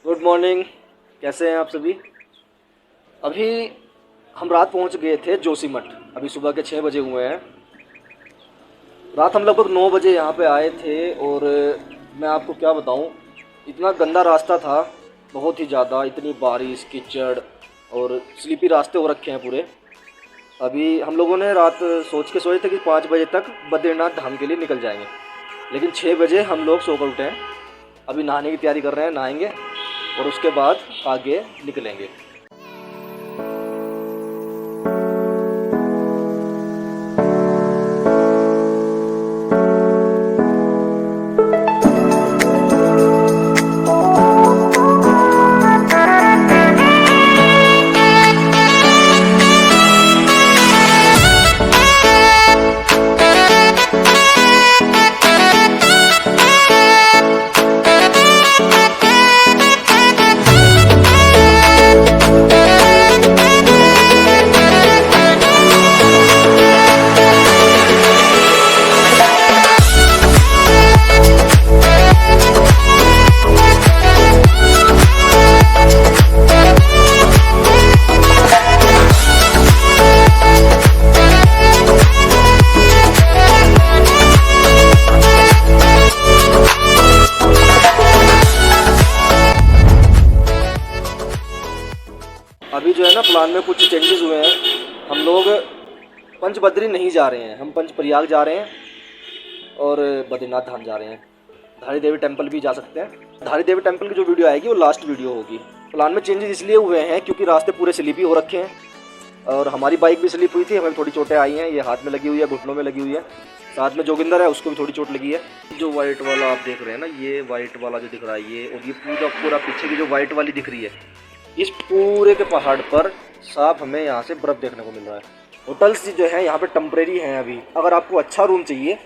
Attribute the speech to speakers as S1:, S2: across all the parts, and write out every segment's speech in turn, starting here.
S1: Good morning. कैसे हैं आप सभी? अभी हम रात पहुंच गए थे जोशीमठ। अभी सुबह के 6 बजे हुए हैं। रात हम लगभग 9 बजे यहाँ पे आए थे और मैं आपको क्या बताऊं, इतना गंदा रास्ता था, बहुत ही ज़्यादा, इतनी बारिश कीचड़ और स्लीपी रास्ते हो रखे हैं पूरे। अभी हम लोगों ने रात सोच के सोए थे कि 5 बजे तक बद्रीनाथ धाम के लिए निकल जाएंगे, लेकिन 6 बजे हम लोग सो कर उठे हैं। अभी नहाने की तैयारी कर रहे हैं, नहाएंगे और उसके बाद आगे निकलेंगे। अभी जो है ना, प्लान में कुछ चेंजेस हुए हैं। हम लोग पंचबद्री नहीं जा रहे हैं, हम पंचप्रयाग जा रहे हैं और बद्रीनाथ धाम जा रहे हैं। धारी देवी टेम्पल भी जा सकते हैं। धारी देवी टेम्पल की जो वीडियो आएगी वो लास्ट वीडियो होगी। प्लान में चेंजेस इसलिए हुए हैं क्योंकि रास्ते पूरे स्लिपी हो रखे हैं और हमारी बाइक भी स्लिप हुई थी, हमें थोड़ी चोटें आई हैं। ये हाथ में लगी हुई है, घुटनों में लगी हुई है। साथ में जोगिंदर है, उसको भी थोड़ी चोट लगी है। जो वाइट वाला आप देख रहे हैं ना, ये वाइट वाला जो दिख रहा है ये, और ये पूरा पूरा पीछे की जो वाइट वाली दिख रही है, इस पूरे के पहाड़ पर साफ हमें यहाँ से बर्फ़ देखने को मिल रहा है। होटल्स जो हैं यहाँ पे टेम्परेरी हैं अभी। अगर आपको अच्छा रूम चाहिए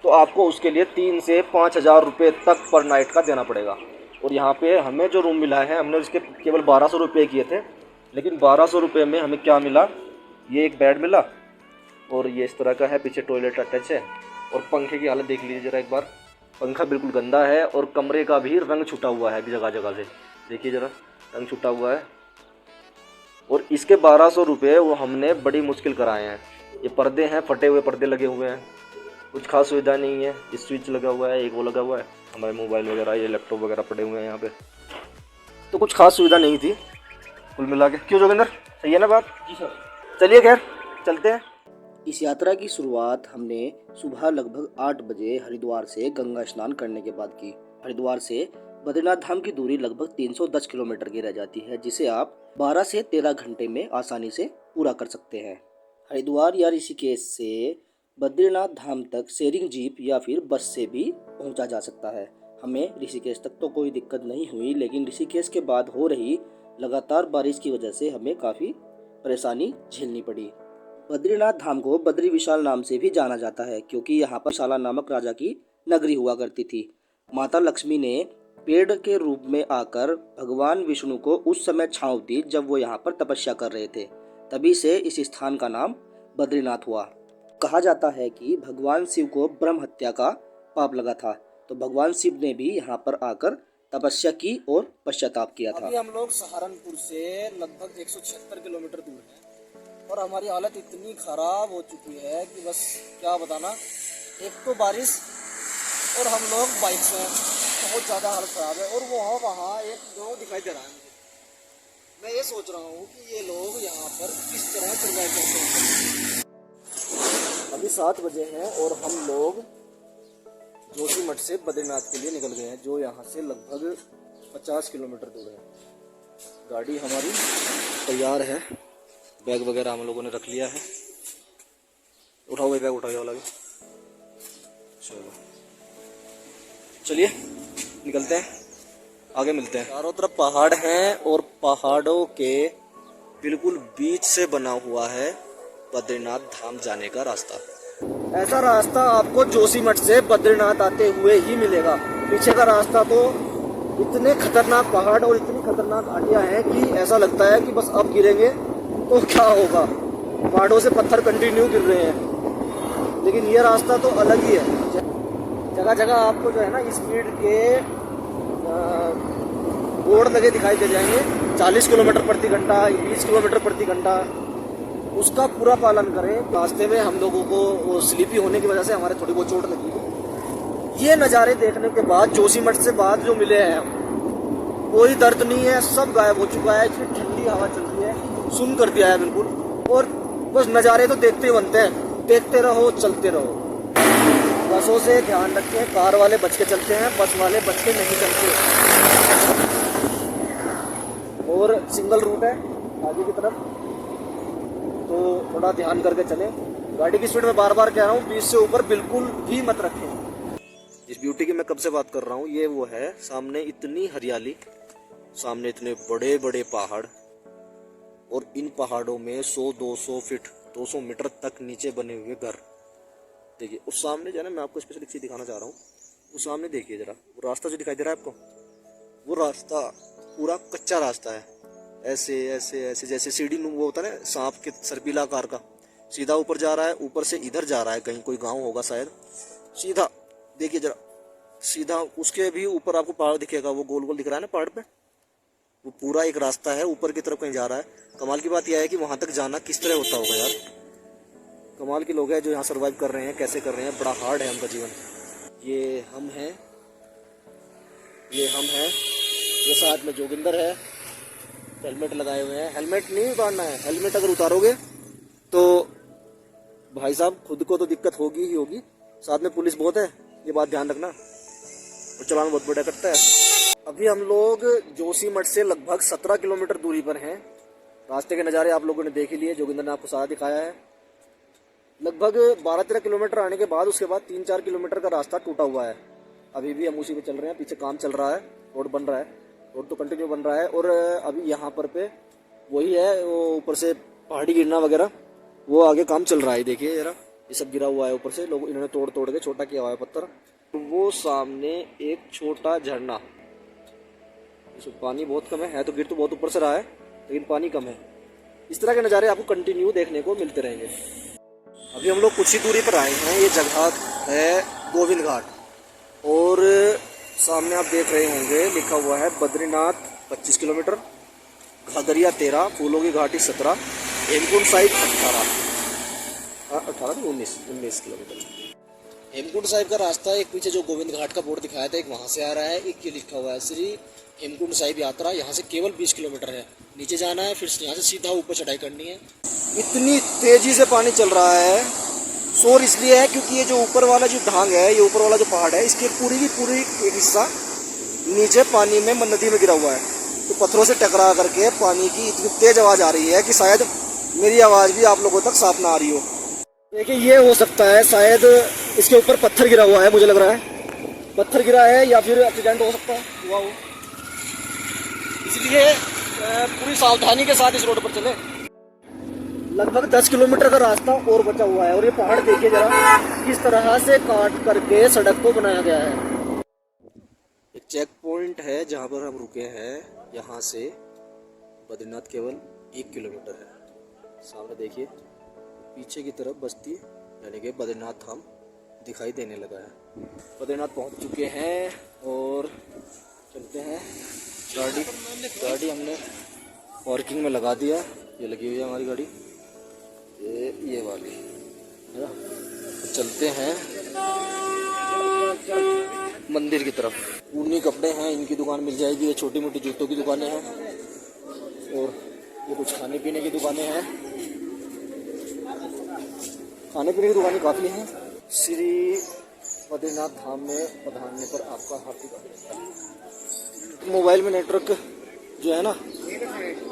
S1: तो आपको उसके लिए 3 से 5 हज़ार रुपये तक पर नाइट का देना पड़ेगा। और यहाँ पे हमें जो रूम मिला है, हमने उसके केवल 1200 रुपये किए थे, लेकिन 1200 रुपये में हमें क्या मिला, ये एक बेड मिला और ये इस तरह का है, पीछे टॉयलेट अटैच है। और पंखे की हालत देख लीजिए ज़रा एक बार, पंखा बिल्कुल गंदा है और कमरे का भी रंग छुटा हुआ है जगह जगह से, देखिए ज़रा रंग छुटा हुआ है। और इसके 1200 रुपये वो हमने बड़ी मुश्किल कराए हैं। ये पर्दे हैं, फटे हुए पर्दे लगे हुए हैं, कुछ खास सुविधा नहीं है। ये स्विच लगा हुआ है, एक वो लगा हुआ है, हमारे मोबाइल वगैरह, ये लैपटॉप वगैरह पड़े हुए हैं यहाँ पे, तो कुछ खास सुविधा नहीं थी कुल मिला के। क्यों जोगिंदर, सही है ना बात? जी सर। चलिए खैर चलते हैं। इस यात्रा की शुरुआत हमने सुबह लगभग 8 बजे हरिद्वार से गंगा स्नान करने के बाद की। हरिद्वार से बद्रीनाथ धाम की दूरी लगभग 310 किलोमीटर की रह जाती है, जिसे आप 12 से 13 घंटे में आसानी से पूरा कर सकते हैं। हरिद्वार या ऋषिकेश से बद्रीनाथ धाम तक शेयरिंग जीप या फिर बस से भी पहुंचा जा सकता है। हमें ऋषिकेश तक तो कोई दिक्कत नहीं हुई, लेकिन ऋषिकेश के बाद हो रही लगातार बारिश की वजह से हमें काफ़ी परेशानी झेलनी पड़ी। बद्रीनाथ धाम को बद्री विशाल नाम से भी जाना जाता है, क्योंकि यहाँ पर विशाला नामक राजा की नगरी हुआ करती थी। माता लक्ष्मी ने पेड़ के रूप में आकर भगवान विष्णु को उस समय छांव दी जब वो यहाँ पर तपस्या कर रहे थे। तभी से इस स्थान का नाम बद्रीनाथ हुआ। कहा जाता है कि भगवान शिव को ब्रह्म हत्या का पाप लगा था, तो भगवान शिव ने भी यहाँ पर आकर तपस्या की और पश्चाताप किया था। अभी हम लोग सहारनपुर से लगभग 176 किलोमीटर दूर हैं और हमारी हालत इतनी खराब हो चुकी है कि बस क्या बताना। एक तो बारिश और हम लोग बाइक से, बहुत ज़्यादा हालत ख़राब है। और वहाँ एक गाँव दिखाई दे रहा है मुझे। मैं ये सोच रहा हूँ कि ये लोग यहाँ पर किस तरह सर्वाइव करते हैं। अभी 7 बजे हैं और हम लोग जोशीमठ से बद्रीनाथ के लिए निकल गए हैं, जो यहाँ से लगभग 50 किलोमीटर दूर है। गाड़ी हमारी तैयार है, बैग वगैरह हम लोगों ने रख लिया है। उठाओ बैग, उठाओ वाला भी। चलो चलिए निकलते हैं, आगे मिलते हैं। चारों तरफ पहाड़ हैं और पहाड़ों के बिल्कुल बीच से बना हुआ है बद्रीनाथ धाम जाने का रास्ता। ऐसा रास्ता आपको जोशीमठ से बद्रीनाथ आते हुए ही मिलेगा। पीछे का रास्ता तो इतने खतरनाक पहाड़ और इतनी खतरनाक घाटियां हैं कि ऐसा लगता है कि बस अब गिरेंगे तो क्या होगा। पहाड़ों से पत्थर कंटिन्यू गिर रहे हैं, लेकिन ये रास्ता तो अलग ही है। जगह जगह आपको जो है ना स्पीड के बोर्ड लगे दिखाई दे जाएंगे 40 किलोमीटर प्रति घंटा, 20 किलोमीटर प्रति घंटा, उसका पूरा पालन करें। रास्ते में हम लोगों को वो स्लीपी होने की वजह से हमारे थोड़ी बहुत चोट लगी। ये नज़ारे देखने के बाद जोशीमठ से बाद जो मिले हैं हम, कोई दर्द नहीं है, सब गायब हो चुका है। इतनी ठंडी हवा चल रही है, सुन कर दिया है बिल्कुल। और बस नज़ारे तो देखते ही बनते हैं, देखते रहो, चलते रहो। बसों से ध्यान रखें, कार वाले बच के चलते हैं, बस वाले बच के नहीं चलते। और सिंगल रूट है आगे की तरफ, तो थोड़ा ध्यान करके चलें। गाड़ी की स्पीड में बार बार कह रहा हूँ 20 से ऊपर बिल्कुल भी मत रखें। इस ब्यूटी की मैं कब से बात कर रहा हूँ, ये वो है। सामने इतनी हरियाली, सामने इतने बड़े बड़े पहाड़, और इन पहाड़ों में 100-200 फीट 200 मीटर तक नीचे बने हुए घर। देखिए उस सामने जो है ना, मैं आपको स्पेशल एक चीज़ दिखाना चाह रहा हूँ। उस सामने देखिए जरा, वो रास्ता जो दिखाई दे रहा है आपको, वो रास्ता पूरा कच्चा रास्ता है। ऐसे ऐसे ऐसे जैसे सीढ़ी वो होता है ना सांप के सर्पीला आकार का, सीधा ऊपर जा रहा है, ऊपर से इधर जा रहा है, कहीं कोई गांव होगा शायद। सीधा देखिए जरा, सीधा उसके भी ऊपर आपको पहाड़ दिखेगा, वो गोल गोल दिख रहा है ना पहाड़ पे, वो पूरा एक रास्ता है ऊपर की तरफ कहीं जा रहा है। कमाल की बात यह है कि वहां तक जाना किस तरह होता होगा यार। कमाल के लोग हैं जो यहाँ सर्वाइव कर रहे हैं, कैसे कर रहे हैं, बड़ा हार्ड है उनका जीवन। ये हम हैं, ये हम हैं, ये साथ में जोगिंदर है, हेलमेट लगाए हुए हैं। हेलमेट नहीं उतारना है, हेलमेट अगर उतारोगे तो भाई साहब खुद को तो दिक्कत होगी ही होगी, साथ में पुलिस बहुत है, ये बात ध्यान रखना, और चलान बहुत बड़ा करता है। अभी हम लोग जोशीमठ से लगभग 17 किलोमीटर दूरी पर हैं। रास्ते के नज़ारे आप लोगों ने देख ही लिए, जोगिंदर ने आपको सारा दिखाया है। लगभग 12-13 किलोमीटर आने के बाद उसके बाद 3-4 किलोमीटर का रास्ता टूटा हुआ है। अभी भी हम उसी पे चल रहे हैं, पीछे काम चल रहा है, रोड बन रहा है, रोड तो कंटिन्यू बन रहा है। और अभी यहाँ पर पे वही है, वो ऊपर से पहाड़ी गिरना वगैरह, वो आगे काम चल रहा है। देखिए जरा, ये सब गिरा हुआ है ऊपर से, लोग इन्होंने तोड़ तोड़ के छोटा किया हुआ है पत्थर। वो सामने एक छोटा झरना, इसमें पानी बहुत कम है तो गिर तो बहुत ऊपर से रहा है, लेकिन पानी कम है। इस तरह के नज़ारे आपको कंटिन्यू देखने को मिलते रहेंगे। अभी हम लोग कुछ ही दूरी पर आए हैं, ये जगह है गोविंद घाट, और सामने आप देख रहे होंगे लिखा हुआ है बद्रीनाथ 25 किलोमीटर, घाघरिया 13, फूलों की घाटी 17, हेमकुंड साहिब 18 तो 19 किलोमीटर। हेमकुंड साहिब का रास्ता एक पीछे जो गोविंद घाट का बोर्ड दिखाया था, एक वहाँ से आ रहा है, एक ये लिखा हुआ है श्री हेमकुंड साहिब यात्रा। यहाँ से केवल 20 किलोमीटर है, नीचे जाना है, फिर यहाँ से सीधा ऊपर चढ़ाई करनी है। इतनी तेजी से पानी चल रहा है, शोर इसलिए है क्योंकि ये जो ऊपर वाला जो ढांग है, ये ऊपर वाला जो पहाड़ है, इसके पूरी की पूरी एक हिस्सा नीचे पानी में नदी में गिरा हुआ है। तो पत्थरों से टकरा करके पानी की इतनी तेज आवाज़ आ रही है कि शायद मेरी आवाज़ भी आप लोगों तक साफ ना आ रही हो। देखिए ये हो सकता है, शायद इसके ऊपर पत्थर गिरा हुआ है, मुझे लग रहा है पत्थर गिरा है, या फिर एक्सीडेंट हो सकता है हुआ हो, इसलिए पूरी सावधानी के साथ इस रोड पर चले। लगभग 10 किलोमीटर का रास्ता और बचा हुआ है, और ये पहाड़ देखिए जरा किस तरह से काट करके सड़क को बनाया गया है। एक चेक पॉइंट है जहाँ पर हम रुके हैं, यहाँ से बद्रीनाथ केवल 1 किलोमीटर है। सामने देखिए पीछे की तरफ बस्ती यानी कि बद्रीनाथ धाम दिखाई देने लगा है। बद्रीनाथ पहुँच चुके हैं और चलते हैं। गाड़ी हमने पार्किंग में लगा दिया, ये लगी हुई है हमारी गाड़ी, ये वाली है ना। चलते हैं मंदिर की तरफ। ऊनी कपड़े हैं, इनकी दुकान मिल जाएगी, ये छोटी मोटी जूतों की दुकानें हैं, और ये कुछ खाने पीने की दुकानें हैं। खाने पीने की दुकानें काफ़ी हैं। श्री बद्रीनाथ धाम में पधारने पर आपका हार्दिक अभिनंदन। मोबाइल में नेटवर्क जो है ना,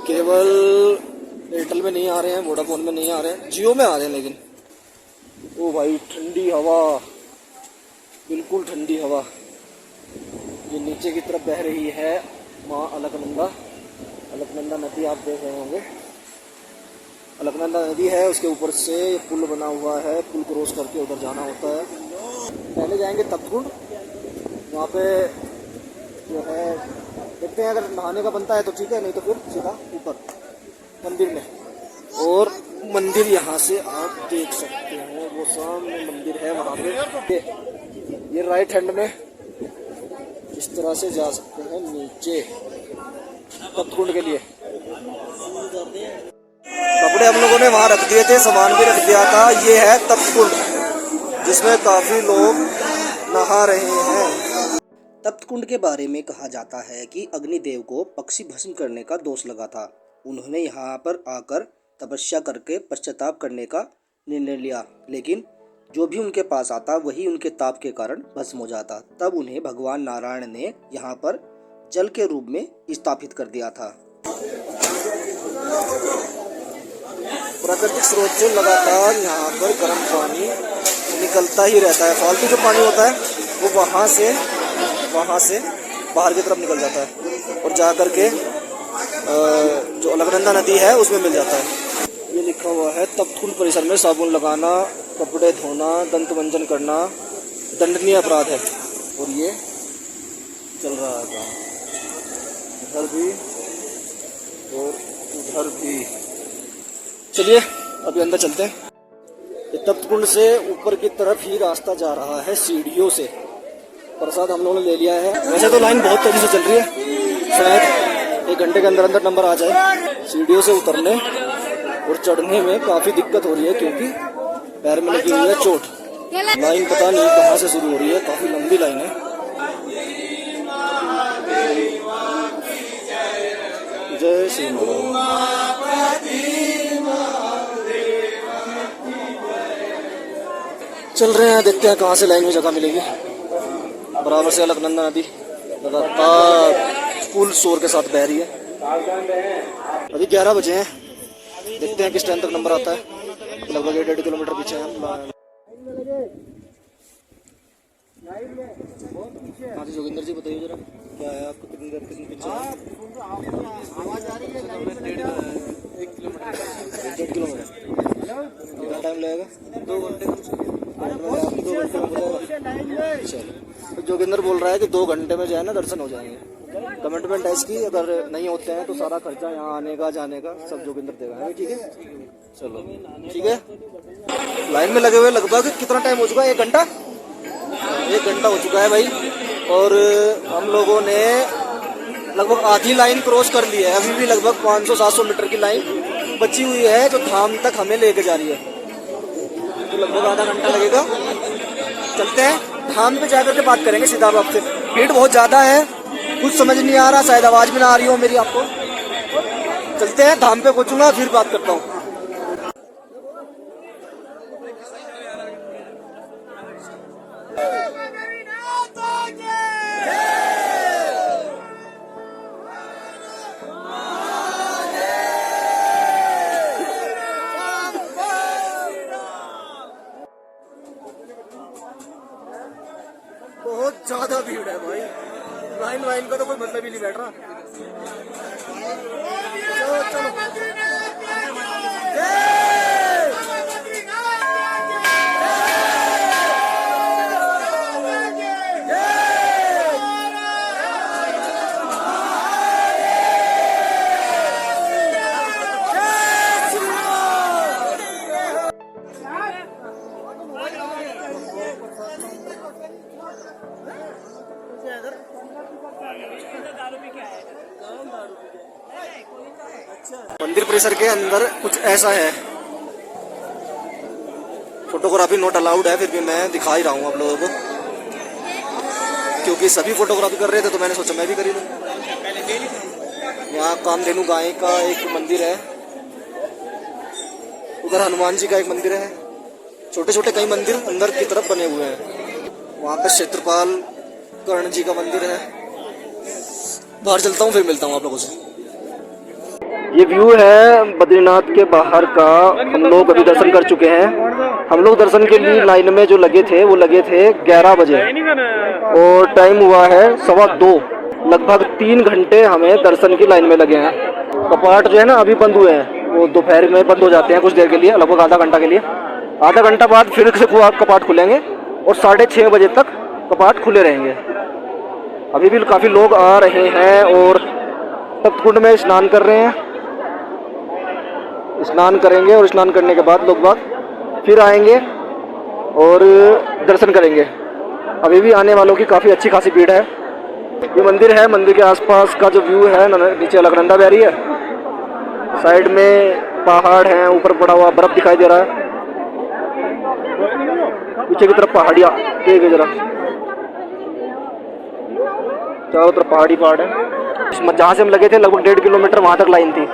S1: केवल एयरटेल में नहीं आ रहे हैं, वोडाफोन में नहीं आ रहे हैं, जियो में आ रहे हैं। लेकिन ओ भाई ठंडी हवा, बिल्कुल ठंडी हवा। ये नीचे की तरफ बह रही है माँ अलकनंदा नदी, आप देख रहे होंगे। अलकनंदा नदी है, उसके ऊपर से पुल बना हुआ है, पुल क्रॉस करके उधर जाना होता है। पहले जाएंगे तपकुंड, वहाँ पे जो है देखते हैं, अगर नहाने का बनता है तो ठीक है, नहीं तो फिर सीधा ऊपर मंदिर में। और मंदिर यहाँ से आप देख सकते हैं, वो सामने मंदिर है, वहाँ पे ये राइट हैंड में इस तरह से जा सकते हैं नीचे। तप्त कुंड के लिए। कपड़े हम लोगों ने वहाँ रख दिए थे, सामान भी रख दिया था। ये है तप्त कुंड जिसमें काफ़ी लोग नहा रहे हैं। तप्त कुंड के बारे में कहा जाता है कि अग्निदेव को पक्षी भस्म करने का दोष लगा था। उन्होंने यहाँ पर आकर तपस्या करके पश्चाताप करने का निर्णय लिया, लेकिन जो भी उनके पास आता वही उनके ताप के कारण भस्म हो जाता। तब उन्हें भगवान नारायण ने यहाँ पर जल के रूप में स्थापित कर दिया था। प्राकृतिक स्रोत से लगातार यहाँ पर गर्म पानी निकलता ही रहता है। फालतू जो पानी होता है वो वहाँ से बाहर की तरफ निकल जाता है और जा कर के जो अलकनंदा नदी है उसमें मिल जाता है। ये लिखा हुआ है तप्त कुंड परिसर में साबुन लगाना, कपड़े धोना, दंत मंजन करना दंडनीय अपराध है। और ये चल रहा है काम, इधर भी और उधर भी। चलिए अभी अंदर चलते हैं। ये तप्त कुंड से ऊपर की तरफ ही रास्ता जा रहा है सीढ़ियों से। प्रसाद हम लोगों ने ले लिया है। वैसे तो लाइन बहुत तेजी से चल रही है, शायद 1 घंटे के अंदर अंदर नंबर आ जाए। सीढ़ियों से उतरने और चढ़ने में काफ़ी दिक्कत हो रही है क्योंकि पैर में लगी हुई है चोट। लाइन पता नहीं कहाँ से शुरू हो रही है, काफ़ी लंबी लाइन है। जय श्री चल रहे हैं, देखते हैं कहाँ से लाइन में जगह मिलेगी। बराबर से अलकनंदा नदी लगातार फुल शोर के साथ बह रही है। अभी 11 बजे हैं, देखते हैं किस टाइम तक नंबर आता है। लगभग 1.5 किलोमीटर पीछे हैं। हाँ जी जोगिंदर जी बताइए जरा, क्या है आपको कितनी देर कितनी पीछे है? 1 किलोमीटर। कितना टाइम लगेगा? 2 घंटे। 2 घंटे में हो जाएगा। चलो, जोगिंदर बोल रहा है कि 2 घंटे में जो है ना दर्शन हो जाएंगे। कमिटमेंट है इसकी, अगर नहीं होते हैं तो सारा खर्चा यहाँ आने का जाने का सब जोगिंदर देगा। ठीक है, चलो ठीक है। लाइन में लगे हुए लगभग कितना टाइम हो चुका है? 1 घंटा। 1 घंटा हो चुका है भाई, और हम लोगों ने लगभग आधी लाइन क्रॉस कर ली है। अभी भी लगभग 500-700 मीटर की लाइन बची हुई है जो धाम तक हमें लेके जा रही है। तो लगभग आधा घंटा लगेगा। चलते हैं, धाम पे जाकर के बात करेंगे सीधा आपसे। भीड़ बहुत ज़्यादा है, कुछ समझ नहीं आ रहा, शायद आवाज़ भी ना आ रही हो मेरी आपको। चलते हैं, धाम पे पहुँचूंगा फिर बात करता हूँ। बहुत ज्यादा भीड़ है भाई, लाइन का तो कोई मतलब ही नहीं बैठ रहा। चलो चलो। मंदिर परिसर के अंदर कुछ ऐसा है। फोटोग्राफी नॉट अलाउड है, फिर भी मैं दिखा ही रहा हूँ आप लोगों को, क्योंकि सभी फोटोग्राफी कर रहे थे तो मैंने सोचा मैं भी कर ही लूँ। यहाँ कामधेनु गाय का एक मंदिर है, उधर हनुमान जी का एक मंदिर है, छोटे छोटे कई मंदिर अंदर की तरफ बने हुए हैं। वहाँ पे क्षेत्रपाल कर्ण जी का मंदिर है। बाहर चलता हूँ, फिर मिलता हूँ आप लोगों से। ये व्यू है बद्रीनाथ के बाहर का। हम लोग अभी दर्शन कर चुके हैं। हम लोग दर्शन के लिए लाइन में जो लगे थे वो लगे थे 11 बजे और टाइम हुआ है 2:15। लगभग 3 घंटे हमें दर्शन की लाइन में लगे हैं। कपाट जो है ना अभी बंद हुए हैं, वो दोपहर में बंद हो जाते हैं कुछ देर के लिए, लगभग आधा घंटा के लिए। आधा घंटा बाद फिर से कपाट खुलेंगे और 6:30 बजे तक कपाट खुले रहेंगे। अभी भी काफ़ी लोग आ रहे हैं और तप्त कुंड में स्नान कर रहे हैं। स्नान करेंगे और स्नान करने के बाद लोग बाग फिर आएंगे और दर्शन करेंगे। अभी भी आने वालों की काफ़ी अच्छी खासी भीड़ है। ये मंदिर है, मंदिर के आसपास का जो व्यू है, नीचे अलकनंदा बह रही है, साइड में पहाड़ हैं, ऊपर पड़ा हुआ बर्फ दिखाई दे रहा है, पीछे की तरफ पहाड़ियाँ देखिए जरा, चारों तरफ पहाड़ी पहाड़ है। जहाँ से हम लगे थे लगभग 1.5 किलोमीटर वहाँ तक लाइन थी।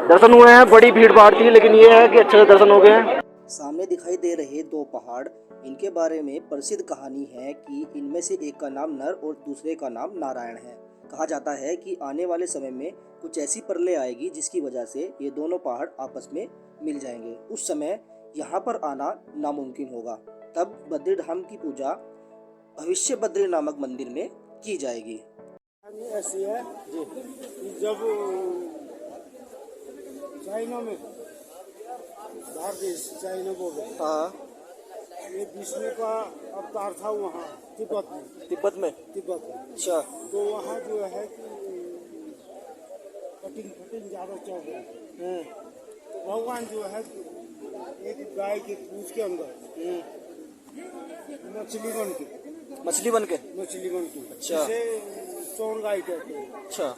S1: दर्शन हुए हैं, बड़ी भीड़ भाड़ थी, लेकिन ये है कि अच्छे से दर्शन हो गए हैं। सामने दिखाई दे रहे 2 पहाड़, इनके बारे में प्रसिद्ध कहानी है कि इनमें से एक का नाम नर और दूसरे का नाम नारायण है। कहा जाता है कि आने वाले समय में कुछ ऐसी प्रलय आएगी जिसकी वजह से ये दोनों पहाड़ आपस में मिल जाएंगे। उस समय यहाँ पर आना नामुमकिन होगा। तब बद्रीधाम की पूजा भविष्य बद्री नामक मंदिर में की जाएगी।
S2: ऐसी है जी, जब चाइना में बाहर देश चाइना बोले,
S1: हाँ,
S2: ये विष्णु का अवतार था वहाँ तिब्बत में।
S1: अच्छा।
S2: तो वहाँ जो है कि कटिंग ज़्यादा चल रही है। तो भगवान जो है एक गाय के पूंछ के अंदर मछली बन के
S1: अच्छा।
S2: जिसे चोर गाय कहते हैं।
S1: अच्छा।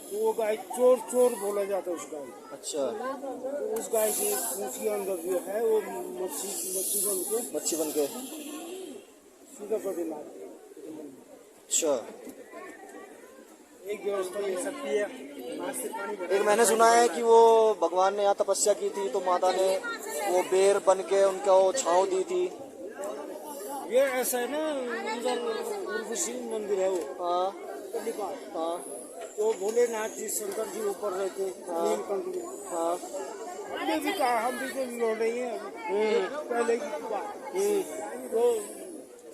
S2: तो वो गाय चोर बोला जाता है उस गाय।
S1: अच्छा।
S2: तो उस गाय के पूंछ के अंदर जो है वो मच्छी बन के सीधा बद्रीनाथ।
S1: अच्छा।
S2: एक व्यवस्था ये सकती है।
S1: एक मैंने सुना है कि वो भगवान ने यहाँ तपस्या की थी तो माता ने वो बेर बन के उनका वो छांव दी थी।
S2: ये ऐसा है ना, उधर उर्वशी मंदिर है वो।
S1: हाँ
S2: हाँ। तो भोलेनाथ जी शंकर जी ऊपर रहते।
S1: हाँ।
S2: हमने भी कहा, हम भी कोई लौट रही है पहले की बात। तो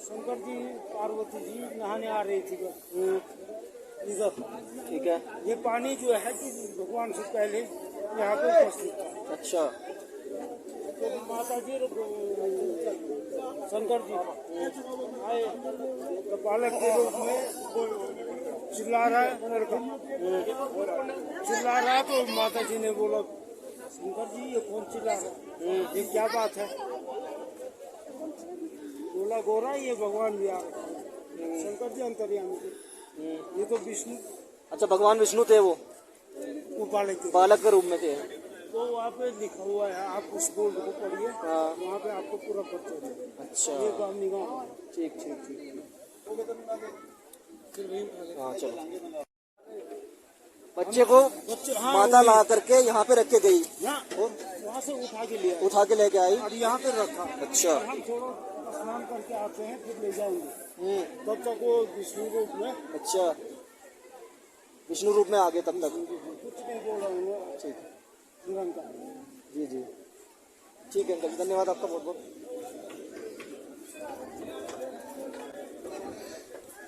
S2: शंकर जी पार्वती जी नहाने आ रही थी इधर।
S1: ठीक है।
S2: ये पानी जो है कि भगवान से पहले यहाँ पे उपस्थित था।
S1: अच्छा।
S2: तो माता जी शंकर जी आए तो बालक के रूप में चिल्ला रहा है लड़का, चिल्ला रहा है। तो माता जी ने बोला, शंकर जी ये कौन चिल्ला रहा है, ये क्या बात है? बोला, गोरा ये भगवान भी आ रहे। शंकर जी अंतर्यामी थे, ये तो विष्णु।
S1: अच्छा, भगवान विष्णु थे वो बालक के रूप में थे।
S2: तो वहाँ पे लिखा हुआ है, आप उस बोर्ड को पढ़िए।
S1: हाँ।
S2: वहाँ पे आपको पूरा पता चलेगा।
S1: अच्छा।
S2: ये काम निगाह।
S1: ठीक। हाँ चलो। बच्चे को
S2: हाँ,
S1: माता ला करके यहाँ पे रख के गई,
S2: वहाँ से उठा के लेके आई
S1: और
S2: यहाँ पे रखा।
S1: अच्छा।
S2: हम थोड़ा स्नान करके आते हैं फिर ले जाएंगे। तब तक वो विष्णु रूप में।
S1: अच्छा, विष्णु रूप में आ गए तब तक।
S2: कुछ नहीं बोला उन्होंने।
S1: ठीक।
S2: निरंतर।
S1: जी। ठीक है अंकल, धन्यवाद आपका बहुत बहुत।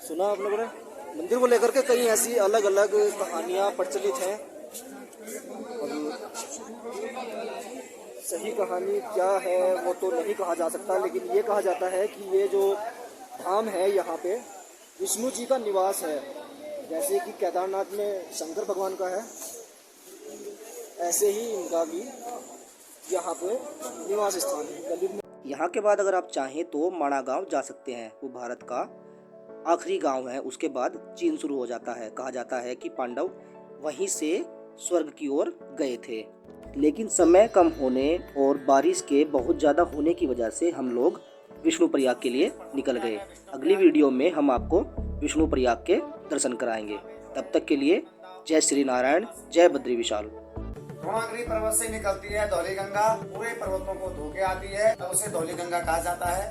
S1: सुना आप लोगों ने, मंदिर को लेकर के कई ऐसी अलग अलग कहानियाँ प्रचलित हैं और सही कहानी क्या है वो तो नहीं कहा जा सकता, लेकिन ये कहा जाता है कि ये जो धाम है यहाँ पे विष्णु जी का निवास है। जैसे कि केदारनाथ में शंकर भगवान का है, ऐसे ही इनका भी यहाँ पे निवास स्थान है। यहाँ के बाद अगर आप चाहें तो माणा गांव जा सकते हैं, वो भारत का आखिरी गांव है। उसके बाद चीन शुरू हो जाता है। कहा जाता है कि पांडव वहीं से स्वर्ग की ओर गए थे, लेकिन समय कम होने और बारिश के बहुत ज़्यादा होने की वजह से हम लोग विष्णुप्रयाग के लिए निकल गए। अगली वीडियो में हम आपको विष्णुप्रयाग के दर्शन कराएंगे। तब तक के लिए जय श्री नारायण, जय बद्री विशाल।
S3: द्रोणागिरी पर्वत से निकलती है धौली गंगा, पूरे पर्वतों को धो के आती है, तब उसे धौली गंगा कहा जाता है।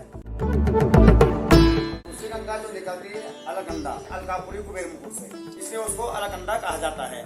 S3: दूसरी गंगा जो निकलती है अलकनंदा, अलकापुरी कुबेरपुर से, इसलिए उसको अलकनंदा कहा जाता है।